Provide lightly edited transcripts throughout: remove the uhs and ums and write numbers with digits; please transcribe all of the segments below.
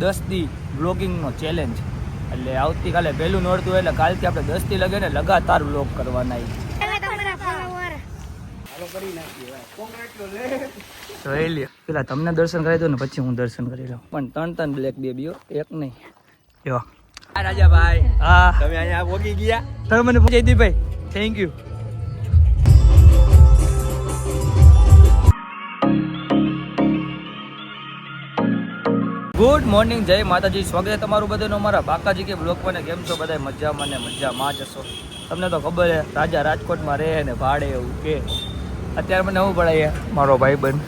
10 દી બ્લોગિંગનો ચેલેન્જ એટલે આવતીકાલે પહેલું નોરતું એટલે કાલથી આપણે 10 દી લગે ને લગાતાર બ્લોગ કરવાના જોઈ લ્યો. પેલા તમને દર્શન કરાવી દો ને પછી હું દર્શન કરી લઉં. પણ ત્રણ બ્લેક બેબીઓ એક નહીં. જો રાજાભાઈ, હા તમે અહીંયા પોગી ગયા. તમે મને પૂછી દી ભાઈ, થેન્ક યુ. ગુડ મોર્નિંગ, જય માતાજી. સ્વાગત છે તમારું બધાનું અમારા બાકાજી કે બ્લોગમાં. કેમ છો બધા? મજામાં ને મજામાં જશો. તમને તો ખબર છે રાજા રાજકોટમાં રહે ને ભાડે એવું કે અત્યારે મને એવું પડાય મારો ભાઈબંધ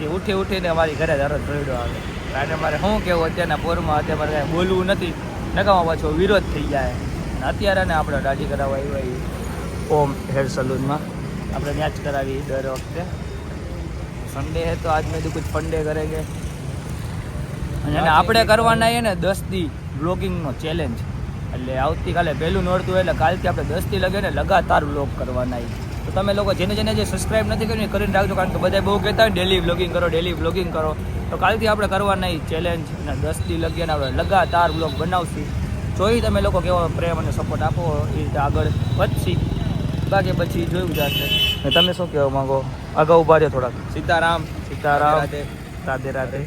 એ ઉઠીને અમારી ઘરે દરરોજ દોડ્યો આવે. કારણ કે મારે શું કહેવું અત્યારના પોરમાં અત્યારે મારે કાંઈ બોલવું નથી, નકામાં પાછો વિરોધ થઈ જાય. અને અત્યારે ને આપણે દાઢી કરાવવા આવ્યા ઓમ હેર સલૂનમાં. આપણે ત્યાં જ કરાવી દર વખતે. સન્ડે હે તો આજ મેં તો કુછ ફંડે કરેંગે. અને આપણે કરવાના એ ને 10 દી બ્લોગિંગનો ચેલેન્જ એટલે આવતીકાલે પહેલું નોરતું એટલે કાલથી આપણે 10 દી લગે ને લગાતાર બ્લોગ કરવાના. તો તમે લોકો જેને જે સબસ્ક્રાઈબ નથી કર્યું એ કરીને રાખજો. કારણ કે બધા બહુ કહેતા હોય ડેલી બ્લોગિંગ કરો. તો કાલથી આપણે કરવાના ચેલેન્જ અને 10 દી લગીને આપણે લગાતાર બ્લોગ બનાવશું. જોઈ તમે લોકો કેવો પ્રેમ અને સપોર્ટ આપો એ રીતે આગળ વધશી. બાકી પછી જોયું જશે. તમે શું કહેવા માંગો? આગળ ઉભા રહ્યો થોડાક. સીતારામ. રાધે રાધે.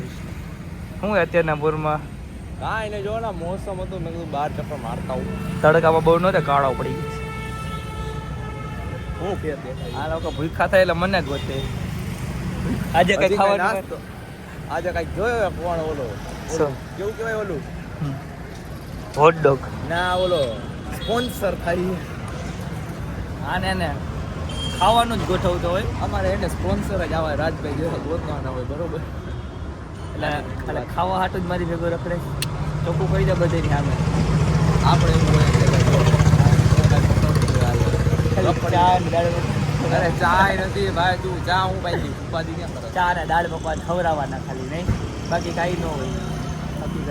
હું અત્યારના પૂરમાં કાંઈ નહીં, જો ને મોસમ હતું, મેં કીધું બહાર ચક્કર મારતા હું. તડકામાં બહુ નહોતા, કાળો પડી ગયો. હું ફેર દેખાય. આ લોકો ભૂખા થાય એટલે મને ગોતે. આજે કઈ ખાવાનું આજે કઈ જોયો કોણ ઓલો શું? કેવું કહેવાય ઓલું હોટડોગ ના, ઓલો સ્પોન્સર થાય. આને ને ખાવાનું જ ગોઠવતો હોય. અમારે એને સ્પોન્સર જ આવે, રાજભાઈ જેવા ગોતવાના હોય, બરોબર. એટલે ખાવા હાટું જ મારી ભેગો રખડે. ચોખ્ખું કહી દે બધે સામે. આપણે એવું હોય અરે ચાય નથી ભાઈ, તું ચા હું પાઈ ઉપાધિ ક્યાં કરે? ચા ને દાળ પકવાન ખવડાવવાના ખાલી, નહીં બાકી કાંઈ ન હોય. હકીકત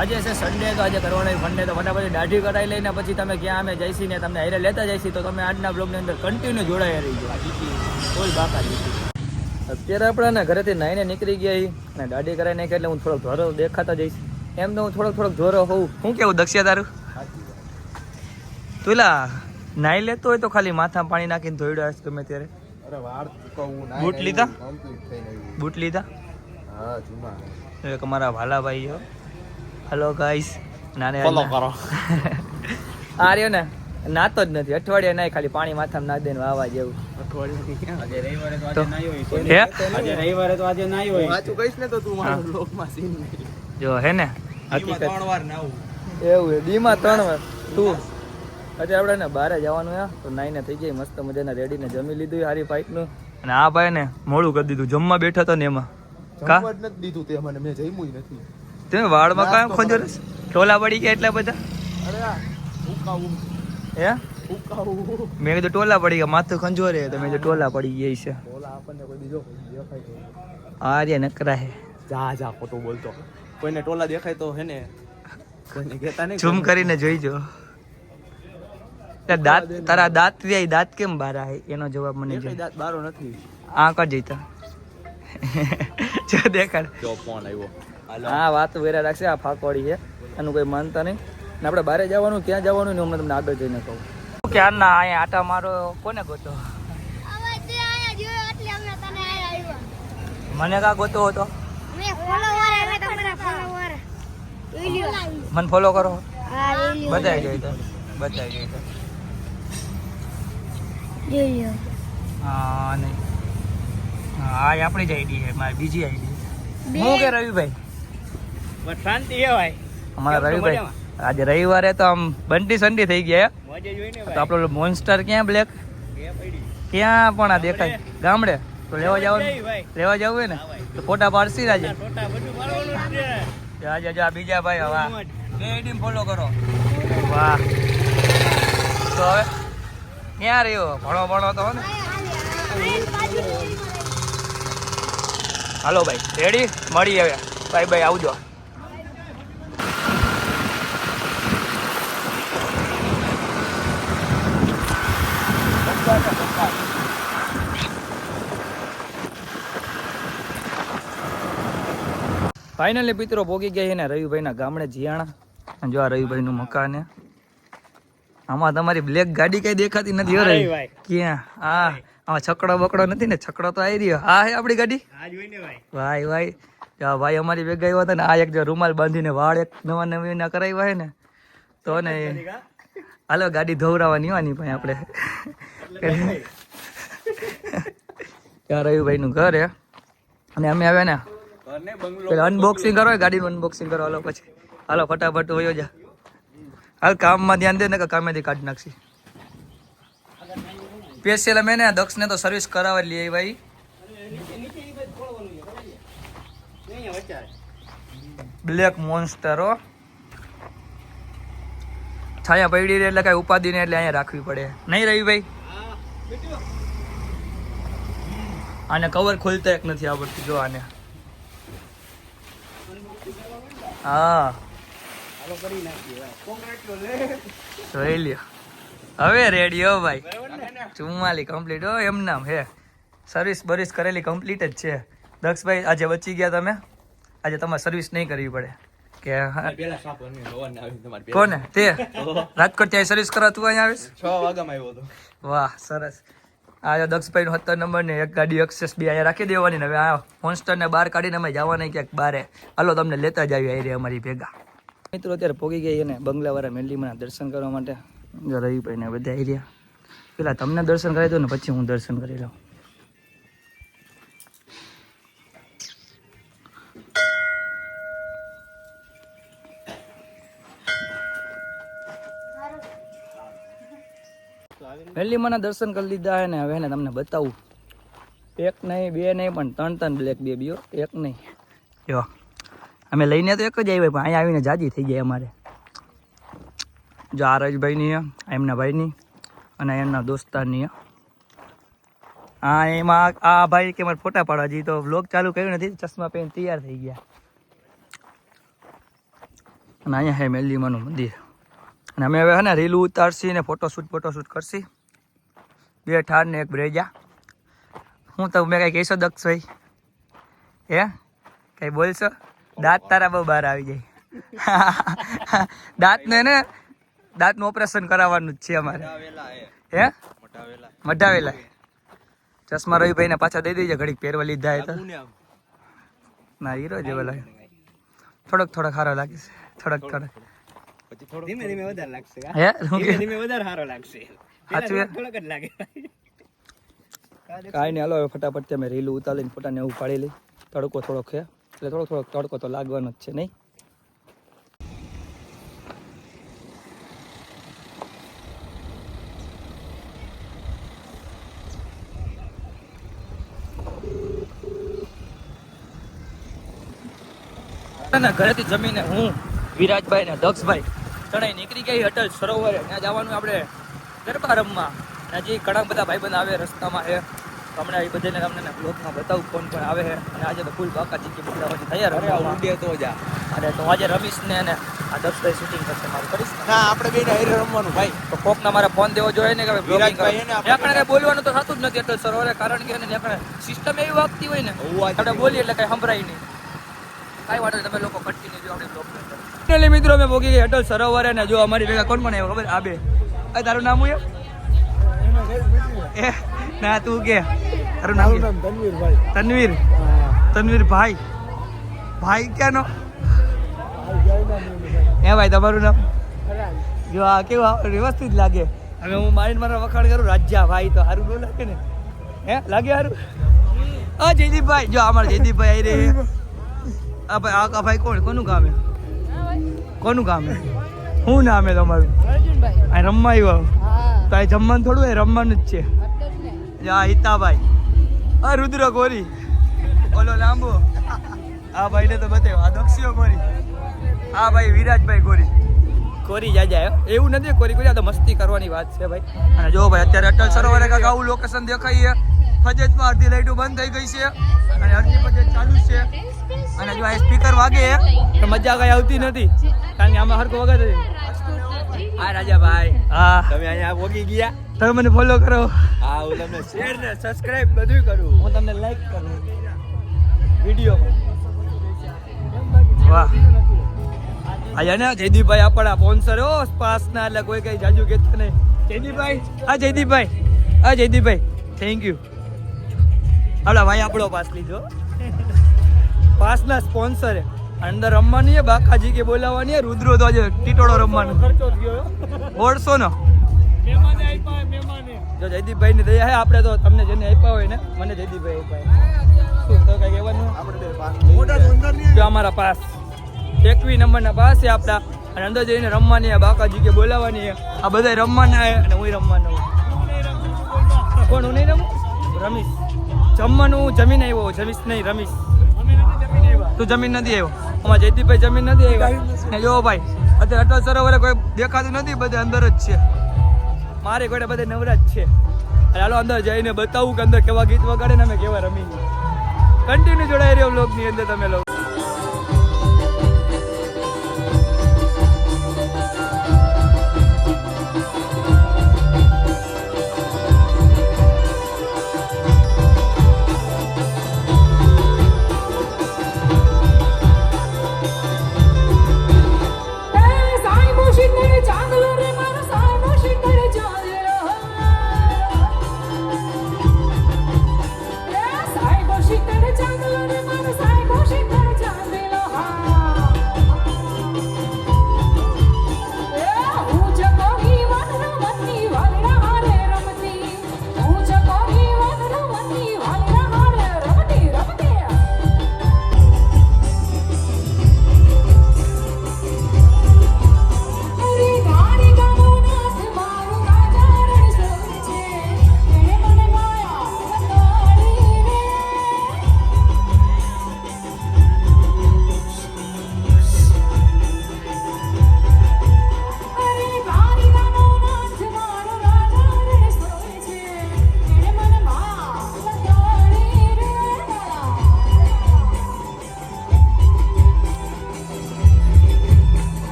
આજે છે સન્ડે, તો આજે કરવાનો ફંડે તો ફટાફટ દાઢી કરાવી લઈને પછી તમે ક્યાં અમે જઈશી ને તમને હારે લેતા જઈશી. તો તમે આજના બ્લોગની અંદર કન્ટિન્યુ જોડાયા રહીજો. કોઈ બાકા નથી. અત્યારે આપણે ને ઘરેથી નાઈને નીકળી ગયા અને દાઢી કરાવી નાખી એટલે હું થોડોક ધોરો દેખાતા જઈશ. એમ તો હું થોડોક ધોરો હોઉં. શું કેવું દક્ષિયા તારું? તુલા નાઈ લેતો હોય તો ખાલી માથામાં પાણી નાખીને ધોઈડો હશે ગમે ત્યારે. અરે વાળ ચૂકવવું ના. બૂટ લીધા? કમ્પ્લીટ થઈને આવ્યું. બૂટ લીધા? હા, જૂના. એક અમારા ભાલા ભાઈ હો. Hello guys. નાને ફોલો કરો. આ રહ્યો ને નાતો જ નથી. અઠવાડિયે નાય ખાલી પાણી માથામાં નાખ દઈને વાવા જેવું. આજે રવિવારે તો આજે નાઈ હોય. હે? આજે રવિવારે તો આજે નાઈ હોય. સાચું કહીશ ને તો તું મારા બ્લોગમાં સીન નહીં. જો હે ને હકીકત 3 વાર નાવું. એવું છે. દીમાં 3 વાર. તું અત્યારે આપણે ને બહાર જવાનું હે તો નાઈને થઈ જાય મસ્ત મજાના રેડી ને જમી લીધું હારી ફાઈટનું. અને આ ભાઈ ને મોડું કરી દીધું. જમવા બેઠા તો ને એમાં કા જમવા જ નથી દીધું તે મને. મેં જમ્યું નથી. તમે વાળમાં કામ ખંજોરસ ટોલા પડી ગયા એટલા બધા? અરે આ ઉકાવું હે ઉકાવું. મેં કીધું ટોલા પડી ગયા, માથું ખંજોરે તો મેં કીધું ટોલા પડી ગયા છે. બોલા આપણને કોઈ બીજો દેખાય તો આ રે નકરા હે. જા ખોટું બોલતો. કોઈને ટોલા દેખાય તો હે ને કોઈને કહેતા નહીં. ઝૂમ કરીને જોઈજો. તારા દાંત કેમ બાર આવે એનો જવાબ મને જો. દાંત બારો નથી. આ કર જઈતા જો દેખાડ. જો ફોન આવ્યો. હા વાત વેરા રાખશે. આ ફાકોડી છે, આનું કોઈ માનતા નહીં. ને આપણે બહાર જવાનું, ક્યાં જવાનું ને હું તમને આગળ જઈને કહું. ક્યાં ના અહીંયા આટા મારો કોને ગોતો? મને કા ગોતો હતો? મને ફોલો કરો. બધાય જોઈ તો હા નહીં. હા એ આપણી જ આઈડી છે, મારી બીજી આઈડી. હું કે રવિભાઈ શાંતિ હે ભાઈ. અમારા રવિભાઈ આજે રવિવારે તો આમ બંટી સંડી થઈ ગયા. તો આપણો મોન્સ્ટર ક્યાં બ્લેક ક્યાં પણ આ દેખાય ગામડે તો લેવા જવું હોય ને તો ફોટા પાડશી આજે. આજે જો આ બીજા ભાઈ હવે બે આઈડી ફોલો કરો. વાહ. તો હવે ક્યાં રહ્યો? ભણો તો ને. હાલો ભાઈ રેડી મળી હવે. બાય આવજો. ફાઇનલી પિત્રો પોગી ગયા છે ને રવિભાઈના ગામડે જીયાણા. અને જો આ રવિભાઈનું મકાન છે. આમાં તમારી બ્લેક ગાડી કઈ દેખાતી નથી હો રવિ. ક્યાં? હા આમાં છકડો બકડો નથી ને? છકડો તો આવી રહ્યો. હા હે આપણી ગાડી. ભાઈ ભાઈ ભાઈ અમારી ભેગા આવ્યા હતા ને. આ એક જો રૂમાલ બાંધીને વાળ એક નવા નવીના કરાવ્યા છે ને તો ને હાલો ગાડી ધોવરાવાની હોવાની ભાઈ આપણે. ત્યાં રવિભાઈ નું ઘર હે અને અમે આવ્યા ને પેલા અનબોક્સિંગ કરો ગાડીનું અનબોક્સિંગ કરો. હાલો પછી હાલો ફટાફટ વયો જા. હાલ કામમાં ધ્યાન દે ને કે કામેથી કાઢી નાખશી. સ્પેશિયલ અમે ને દક્ષને તો સર્વિસ કરાવવા લઈએ ભાઈ. બ્લેક મોન્સ્ટર હો. છાયા પડી એટલે કઈ ઉપાધિ ને એટલે અહીંયા રાખવી પડે નહીં રવિભાઈ. આને કવર ખોલતા એક નથી આવડતું જો આને. હા જોઈ લ્યો હવે રેડી હો ભાઈ. 44 કમ્પ્લીટ હો. એમ નામ હે સર્વિસ બરીસ કરેલી કમ્પ્લીટ જ છે. દક્ષભાઈ આજે બચી ગયા તમે. આજે તમારે સર્વિસ નહીં કરવી પડે કે કોને તે રાજકોટ ત્યાં સર્વિસ કરવા તું અહીંયા આવીશ. 6 વાગ્યામાં આવ્યો હતો. વાહ સરસ. આ દક્ષભાઈ નું 17 નંબર ને એક ગાડી એક્સેસ બી અહીંયા રાખી દેવાની ને હવે આ મોન્સ્ટર ને બહાર કાઢીને અમે જવાના ક્યાંક બારે. હાલો તમને લેતા જ આવી રહી અમારી ભેગા. મિત્રો અત્યારે પોગી ગઈ ને બંગલાવાળા મેલીમાં દર્શન કરવા માટે. જો રવિભાઈ ને બધા આવી રહ્યા. પેલા તમને દર્શન કરાવી દો ને પછી હું દર્શન કરી લઉં. મેલીમાના દર્શન કરી લીધા ને હવે ને તમને બતાવું. એક નહીં બે નહીં પણ 3 બ્લેક બેબીઓ. એક નહીં જો અમે લઈને તો એક જ આવી પણ અહીંયા આવીને જાજી થઈ જાય અમારે. જો આ રાજભાઈની એમના ભાઈની અને એમના દોસ્તારની. હા એમાં આ ભાઈ કે મારે ફોટા પાડવા જઈએ તો વ્લોગ ચાલુ કર્યું નથી. ચશ્મા પહેરીને તૈયાર થઈ ગયા. અને અહીંયા હે મેલીમાનું મંદિર. અને અમે હવે હે ને રીલ ઉતારશી ને ફોટોશૂટ કરશી. 2 ઠાર ને 1 બ્રેજા. હું તો મેં કઈ કહીશો દક્ષભાઈ હે કઈ બોલશો? દાંત તારા બહુ બહાર આવી જાય. દાંતનું ઓપરેશન કરાવવાનું જ છે અમારે. હે મઢાવેલા ચશ્મા રવિભાઈ ને પાછા દઈ દેજે. ઘડીક પહેરવા લીધા હે તો ના હીરો જેવો લાગે. થોડોક સારો લાગે છે. થોડોક ધીમે ધીમે વધારે લાગશે. હે ધીમે વધારે સારો લાગશે. સાચું થોડોક જ લાગે. કાંઈ નહીં હાલો હવે ફટાફટ અમે રીલું ઉતારીને ફોટાને એવું પાડી લઈ. તડકો થોડોક છે એટલે થોડોક તડકો તો લાગવાનો જ છે નહીં. ઘરેથી જમીને હું વિરાજભાઈ ને દક્ષભાઈ ત્રણેય નીકળી ગઈ અટલ સરોવરે. ત્યાં જવાનું આપણે ગરબા રમવા. હજી ઘણા બધા ભાઈબંધ આવે રસ્તામાં છે. હમણાં એ બધાને તમને બ્લોગમાં બતાવું કોણ કોણ આવે છે. અને આજે તો ફૂલ બાકાજી કે બોલાવવાની તૈયાર ઉડે તો જા. અરે તો આજે રમીશ ને આ દક્ષભાઈ શૂટિંગ કરશે મારું કરીશ ને. ના આપણે બેને હારે રમવાનું ભાઈ. તો કોકના મારે ફોન દેવો જોઈએ ને કે વિરાજભાઈ એને આપણે કઈ બોલવાનું તો થતું જ નથી અટલ સરોવરે. કારણ કે એને સિસ્ટમ એવી વાગતી હોય ને આપણે બોલીએ એટલે કઈ સંભળાય નહીં. કાંઈ વાંધો નહીં તમે લોકો કન્ટિન્યુ જો આપણે બ્લોગ એટલે મિત્રો અમે પોગી ગઈ અટલ સરોવરે ને જો અમારી ભેગા કોણ કોણ આવ્યો ખબર? આ બે. તારું નામ હું એ ના તું કે તારું નામ તનવીર ભાઈ. ભાઈ ક્યાંનો હે ભાઈ તમારું નામ? જો આ કેવું વ્યવસ્થિત લાગે. હવે હું મારા વખાણ કરું રાજ્યા ભાઈ તો સારું ન લાગે ને? હે લાગે સારું? હા જયદીપભાઈ જો અમારા જયદીપભાઈ આવી રહે. આ ભાઈ કોનું કામ હે? કોનું કામ હે? શું નામ હે તમારું? આ રમવા આવ્યો તો આ જમવાનું થોડું એ રમવાનું જ છે. જા હિતાભાઈ. આ રુદ્ર ગોરી ઓલો લાંબો. આ ભાઈને તો બતાવ્યો. આ દક્ષિયો ગોરી. આ ભાઈ વિરાજભાઈ ગોરી જાજા એવું નથી. કોરી આ તો મસ્તી કરવાની વાત છે ભાઈ. અને જો ભાઈ અત્યારે અટલ સરોવરે કાંઈક આવું લોકેશન દેખાય છે. ફજેતમાં અડધી લાઈટો બંધ થઈ ગઈ છે અને અડધી ફજેત ચાલુ છે. અને જો આ સ્પીકર વાગે તો મજા કઈ આવતી નથી કારણ કે આમાં હરકો વગર. હા રાજાભાઈ. હા તમે અહીંયા પોગી ગયા. તમે મને ફોલો કરો. હા હું તમને શેર ને સબસ્ક્રાઇબ બધું કરું. હું તમને લાઈક કરું વિડીયો. વાહ આયા ને જયદીપભાઈ આપણા સ્પોન્સર હો પાસના, એટલે કોઈ કઈ જાજુ કહેતા નહીં. જયદીપભાઈ થેન્ક યુ. આપણા ભાઈ આપણો પાસ લીધો, પાસના સ્પોન્સર હે. અંદર રમવાની હે, બાકાજી કે બોલાવવાની હે, રુદ્રો તો આજે ટીટોળો રમવાનો ખર્ચો થયો 150 નો. જો જયદીપભાઈ ની દયા હે, આપણે તો તમને જેને આપ્યા હોય ને, મને જયદીપભાઈ આપ્યા. શું તો કઈ કહેવાનું? જો અમારા પાસ 21 નંબરના પાસ છે આપણા, અને અંદર જઈને રમવાની હે, બાકાજી કે બોલાવવાની હે. આ બધા રમવાના હે અને હું રમવાનો હું. કોણ હું નહીં રમું? રમીશ. જમવાનું જમીન આવ્યો, જમીશ નહીં રમીશ. તું જમીન નથી આવ્યો, અમારા જયદીપભાઈ જમીન નથી આવ્યા. ને જો ભાઈ અત્યારે અટલ સરોવરે કોઈ દેખાતું નથી, બધે અંદર જ છે. મારે કોઈ બધે નવરાજ છે. હાલો અંદર જઈને બતાવું કે અંદર કેવા ગીત વગાડે ને અમે કેવા રમી. કન્ટિન્યુ જોડાઈ રહ્યો વ્લોગની અંદર તમે લોકો.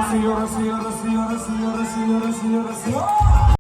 Senhora, senhora, senhora, senhora, senhora, senhora, senhora, senhora.